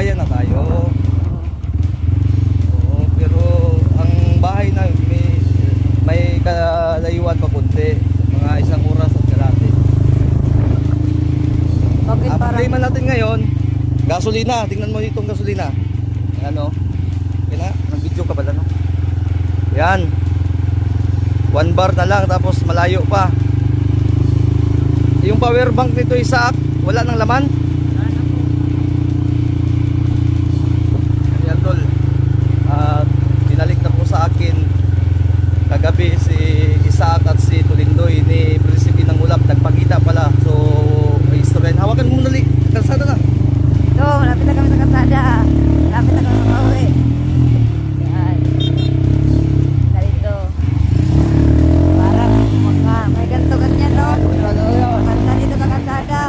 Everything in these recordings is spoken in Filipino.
magbigayan na tayo. Oo, pero ang bahay na may kalayuan pa kunti, mga 1 oras at kalahati. Bakit Ang parang... problema natin ngayon, gasolina. Tingnan mo itong gasolina. Ano? Kaya nag-video ka pala, no? Yan. 1 bar na lang, tapos malayo pa. Yung power bank nito isa, wala nang laman. Yan tol. At binalik na po sa akin kagabi si Isaac at si Tulindoy ni Prinsipe ng Ulap. Nagpakita pala. So may istorya. Hawakan mo muna kalsada na. Ito, malapit na kami sa kalsada. Malapit na kami makauwi. Yan. Dito. Parang may ganito ganyan, no? Kalsada dito sa kalsada.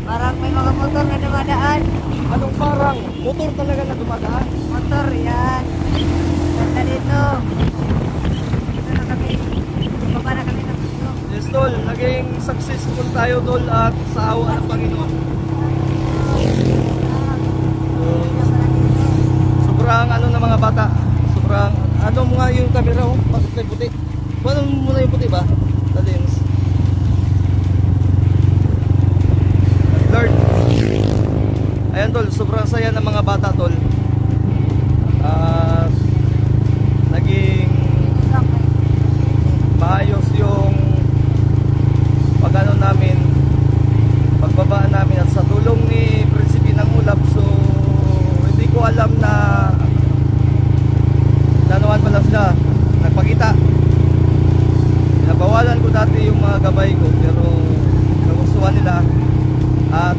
Parang may mga motor na dumadaan. Anong parang? Motor talaga na dumadaan? Motor, yan. Kalsada dito. Dito na kami. Baba na kami ng puso. Yes tol, naging successful tayo tol at sa awa ng Panginoon. Sobrang ano ng mga bata. Sobrang ano mo nga yung camera oh, bakit may puti? Paano mo muna yung puti ba? The lens. Lord. Ayan tol, sobrang saya ng mga bata tol. Naging maayos yung pag-ano namin, pagbabaan namin at sa tulong ni Prinsipe ng Ulap. So hindi ko alam na nanuhan pala sila, nagpakita. Nabawalan ko dati yung mga gabay ko pero nagustuhan nila at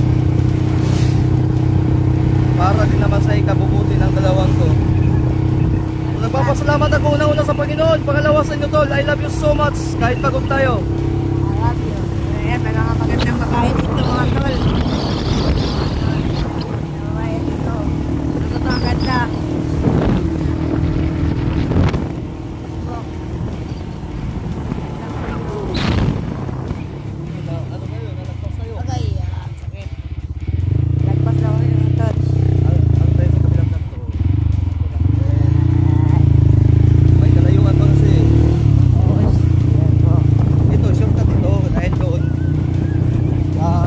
para din naman sa ikabubuti ng dalawang ko. Nagpapasalamat ako una-una sa Panginoon. Pangalawa sa inyo tol, I love you so much kahit pagod tayo. I love you. Ayan, may mga magandang babae dito mga tol. Babae dito. Ano ba ang ganda? Ano kayo? Nalagpas tayo? Okay, sakit. Lagpas daw kayo mga tol. Ang tayo sa kabilang kanto. May kalayuan pa kasi. Oo, yan po. Ito, shortcut ito. Dahil doon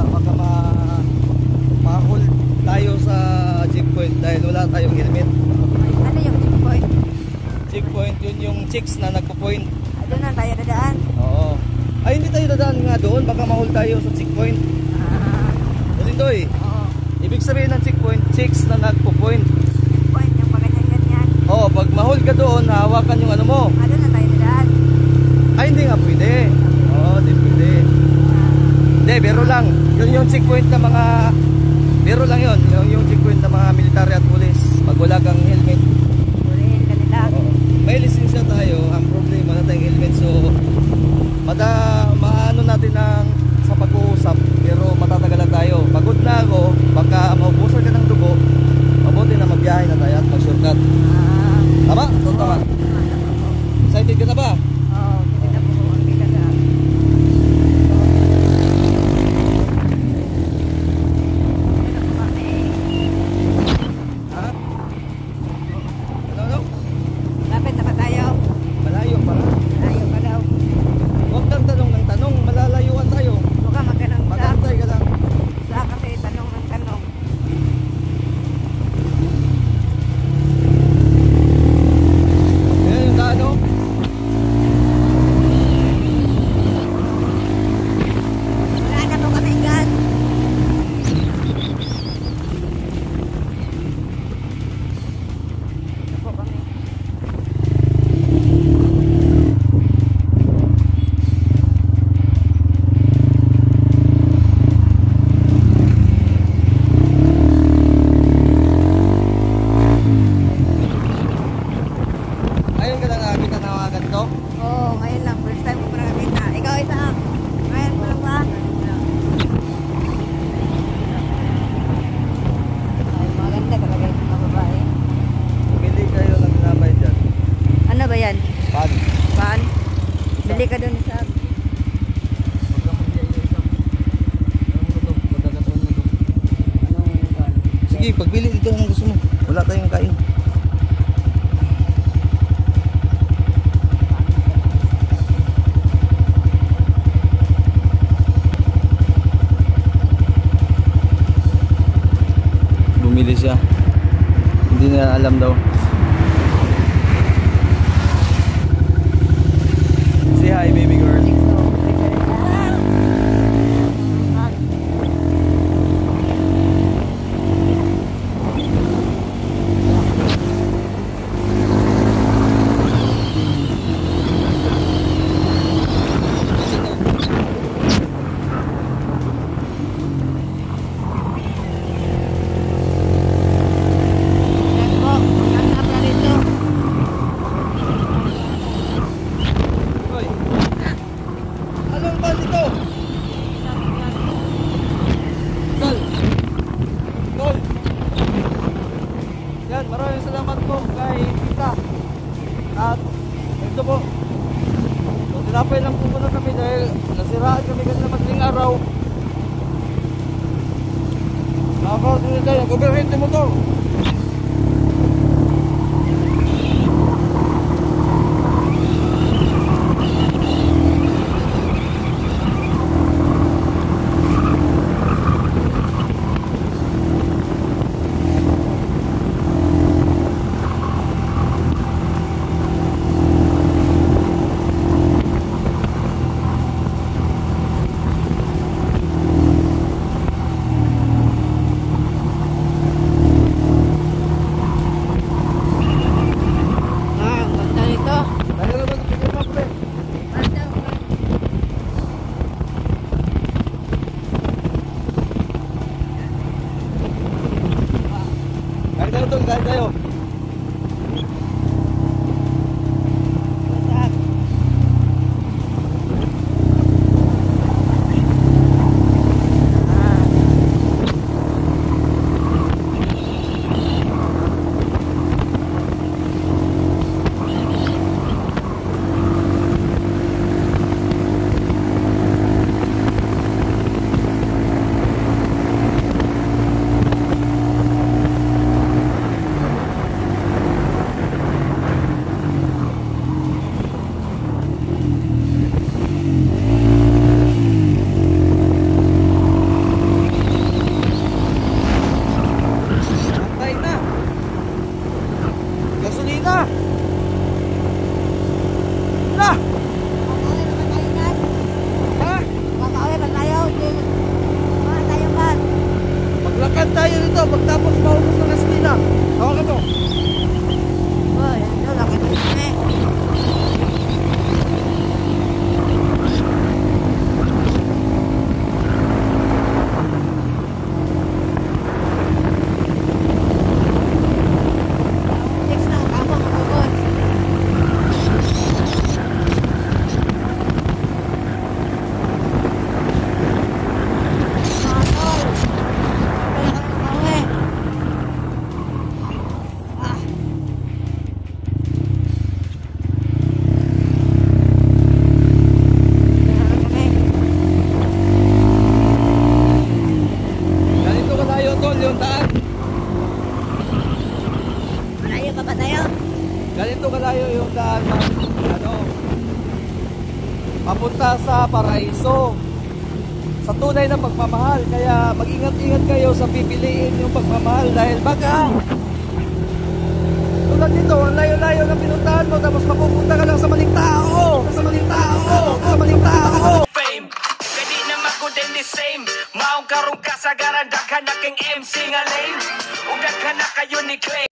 baka ma-hold tayo sa checkpoint dahil wala tayong helmet. Ano yung checkpoint? Checkpoint, yun yung chicks na nagpo-point. Doon na tayo dadaan. Oo. Ay, hindi tayo dadaan nga doon. Baka ma-hold tayo sa checkpoint. Tulindoy. Oo. Ibig sabihin ng checkpoint, chicks na nagpo-point. Checkpoint, yung paganyan-ganyan. Oo, pag ma-hold ka doon, hawakan yung ano mo. Doon na tayo dadaan. Ay, hindi nga pwede. Oo, hindi pwede. Hindi, biro lang. Yun yung checkpoint ng mga... Biro lang yun. Yung checkpoint ng mga military at police. Pag wala kang helmet. Hulihin ka nila. Oo. May lisensya tayo. Ang problema na tayong helmet. So, maano natin ang sa pag-uusap. Pero matatagalan tayo. Pagod na ako. Baka maubusan ka ng dugo. Mabuti na magbiyahe na tayo at mag-shortcut. Tama? So, tama. Excited ka na ba? Oo, kita po ang bigada. Ha? Ano? Lapit na ba tayo? Malayo pa. Tayo pa daw. Huwag kang tanong ng tanong. Malalayuan tayo. Baka magkanang sa. Magantay ka lang. Sa kasi tanong ng tanong. Ayan yung daan, no? Wala na po kami gas. Ito po kami. Ayun ka lang nakakita na mga ganito. Oo, ngayon lang. First time ko pa nakakita. Ikaw isa. Ngayon mo lang ba? Ay, maganda talaga yung mga babae. Pumili kayo ng ginamay dyan. Ano ba yan? Pan. Paan? Bili ka dun sa... Sige, pag Pili dito anong gusto mo. Wala tayong kain. Bumili siya. Hindi na alam daw. Say hi, baby girl. Hoy. Anong ba dito? Tol. Tol. Yan, maraming salamat po kay Tita. At ito po. Tinapay lang po muna kami dahil nasiraan kami kasi na madaling araw. Nakakarating na tayo. Overhead yung motor. Kahit tayo. Gasolina! Na! Ha? Maglakad tayo dito pagtapos maubos ng gasolina. Hawakan mo. Ganito kalayo tol yung daan. Malayo pa ba tayo? Ganito kalayo yung daan ano, papunta sa Paraiso. Sa tunay na pagmamahal. Kaya mag-ingat-ingat kayo sa pipiliin yung pagmamahal dahil baka tulad dito, ang layo-layo na pinuntahan mo tapos mapupunta ka lang sa maling tao. Sa maling tao. Sa maling tao. Fame, kadi na magkudin the same. Maong karong kasagaran, daghan na king MC nga lane. Ug daghan na kayo ni Clay.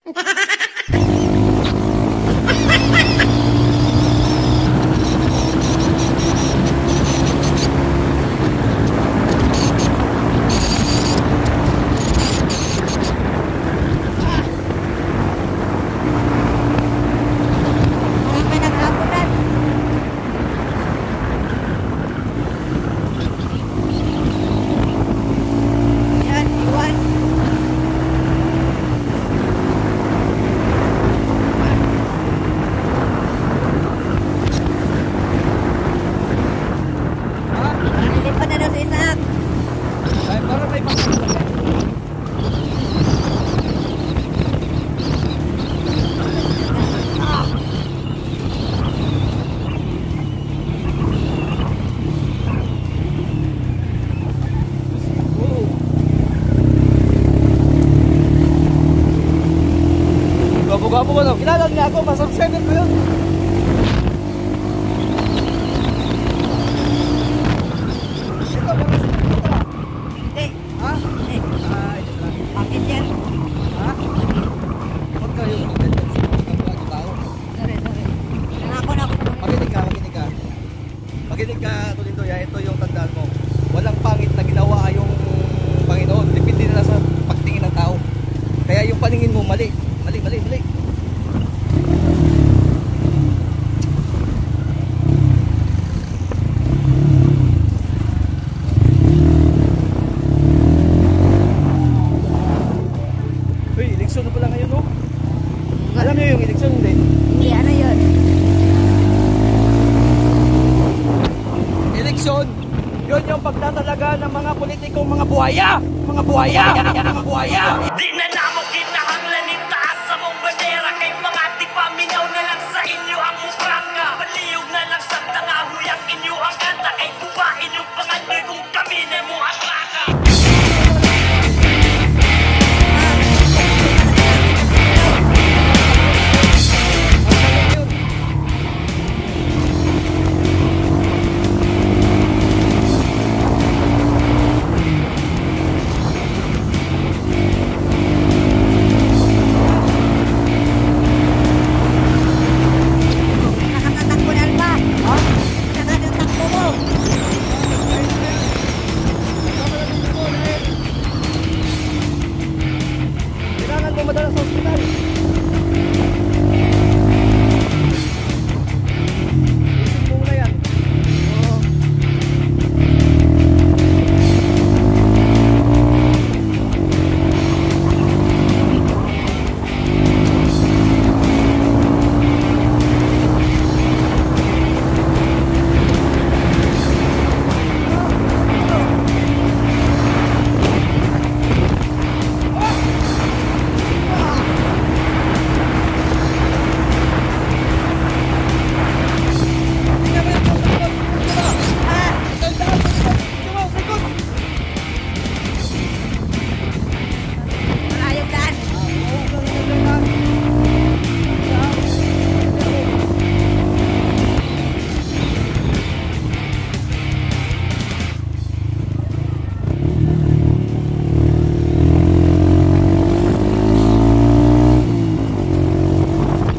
Gwapo-gwapo ko, no? Kilala niya ako, masubscriber ko yun. Ito, meron sa ito. Hindi. Ha? Hindi. Ay, ito lang. Bakit yan? Ha? Huwag kayo mag-attend sa mga tao. Sorry. Nangako na ako. Makinig ka. Makinig ka, Tulindoy, ito yung tandaan mo. Walang pangit na ginawa yung Panginoon. Depende na sa pagtingin ng tao. Kaya yung paningin mo, mali. Mali. Uy, eleksyon na pala ngayon, no? Alam niyo yung eleksyon, hindi? Hindi, ano yun? Eleksyon, yun yung pagtatalaga ng mga politikong mga buhaya! Mga buhaya! Di na namo kinahanglan ni taas sa mong bandera. Kay mga di paminaw na lang sa inyo ang mukranga. Paliyog na lang sa tangahuyang inyo ang kanta. Kay kubain yung pangandoy kung kami na mo atraka. Nakatatakbo na ba? Nakatatakbo mo. Kailangan mo madala sa ospital. Isip mo muna yan. Oo. Tingnan mo yan, boss. Ah! Tandaan mo, tingnan mo, likod. Wala yung daan.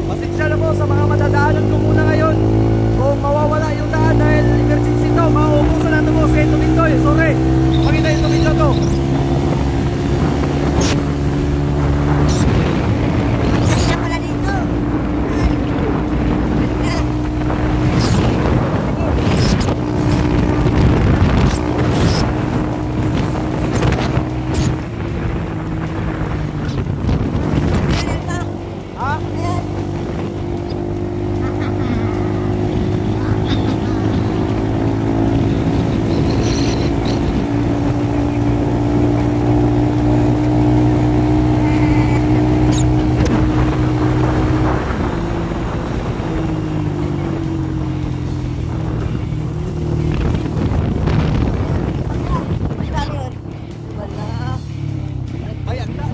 Pasensya na po sa mga madadaanan ko muna ngayon. Kung mawawala yung daan dahil emergency to, mauubusan natin po sa Tulindoy. Sorry, pakita yung Tulindoy to. Kaya pala dito. Ha? Bayag na.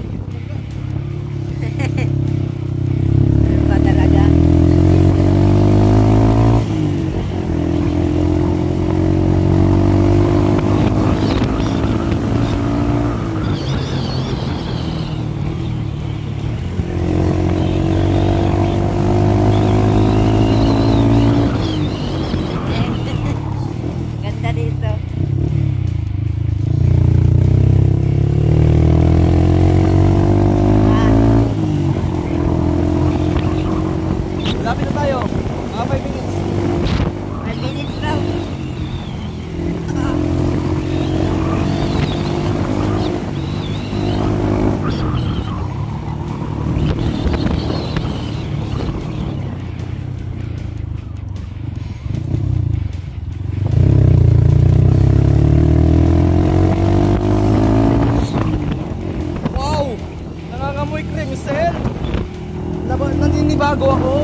Ba talaga? Ganda dito. Ah, Lapit na tayo. Mga 5 minutes. 5 minutes raw. Wow! Nangangamoy crimson. Naninibago ako.